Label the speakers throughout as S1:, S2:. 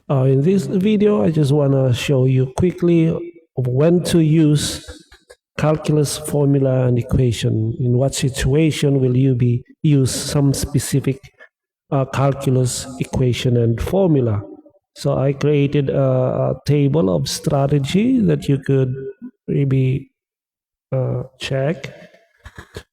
S1: In this video, I just want to show you quickly of when to use calculus formula and equation. In what situation will you be use some specific calculus equation and formula? So I created a table of strategy that you could maybe check.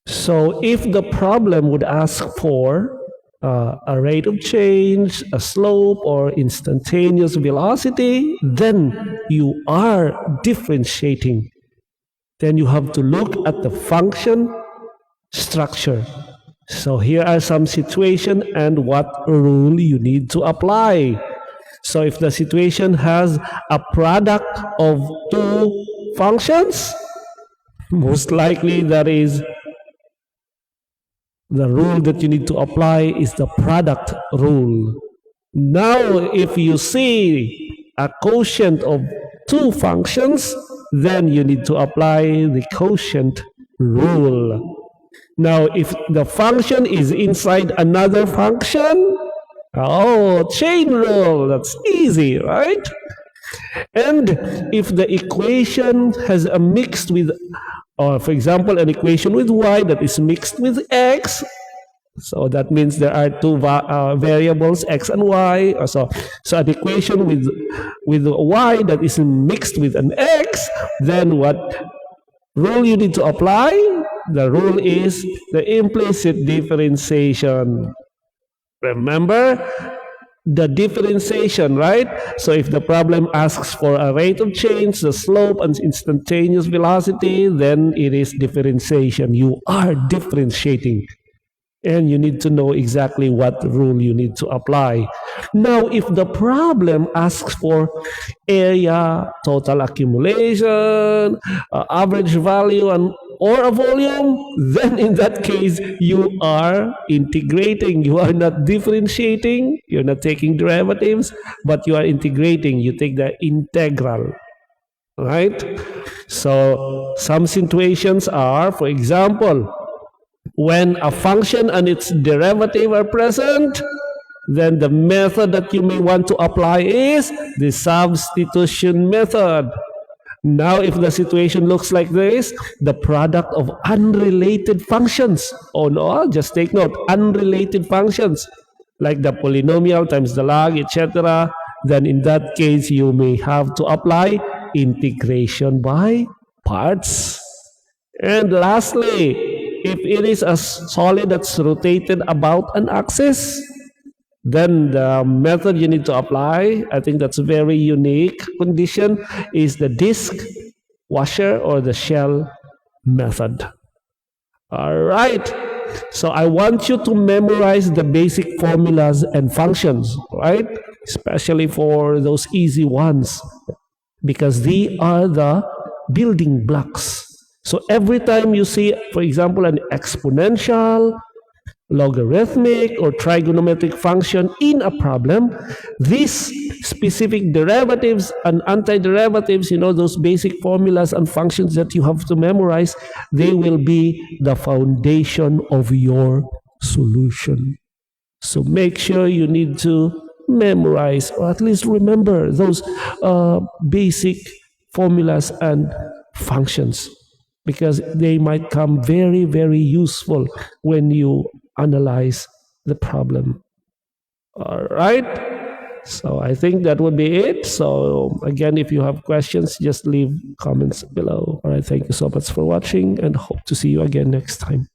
S1: So if the problem would ask for a rate of change, a slope, or instantaneous velocity, then you are differentiating. Then you have to look at the function structure. So here are some situations and what rule you need to apply. So if the situation has a product of two functions, most likely that is the rule that you need to apply is the product rule. Now, if you see a quotient of two functions, then you need to apply the quotient rule. Now, if the function is inside another function, chain rule, that's easy, right? And if the equation has a mixed with, or for example, an equation with y that is mixed with x, so that means there are two variables, x and y. So an equation with y that is mixed with an x, then what rule you need to apply? The rule is the implicit differentiation. Remember the differentiation, right? So if the problem asks for a rate of change, the slope, and instantaneous velocity, then it is differentiation. You are differentiating. And you need to know exactly what rule you need to apply. Now, if the problem asks for area, total accumulation, average value, or a volume, then in that case, you are integrating. You are not differentiating. You're not taking derivatives, but you are integrating. You take the integral, right? So some situations are, for example, when a function and its derivative are present, then the method that you may want to apply is the substitution method. Now, if the situation looks like this, the product of unrelated functions, just take note, unrelated functions, like the polynomial times the log, etc., then in that case, you may have to apply integration by parts. And lastly, if it is a solid that's rotated about an axis, then the method you need to apply, I think that's a very unique condition, is the disk, washer, or the shell method. All right. So I want you to memorize the basic formulas and functions, right? Especially for those easy ones, because they are the building blocks. So every time you see, for example, an exponential, logarithmic, or trigonometric function in a problem, these specific derivatives and antiderivatives, those basic formulas and functions that you have to memorize, they will be the foundation of your solution. So make sure you need to memorize, or at least remember those basic formulas and functions, because they might come very, very useful when you analyze the problem. All right. So I think that would be it. So again, if you have questions, just leave comments below. All right. Thank you so much for watching, and hope to see you again next time.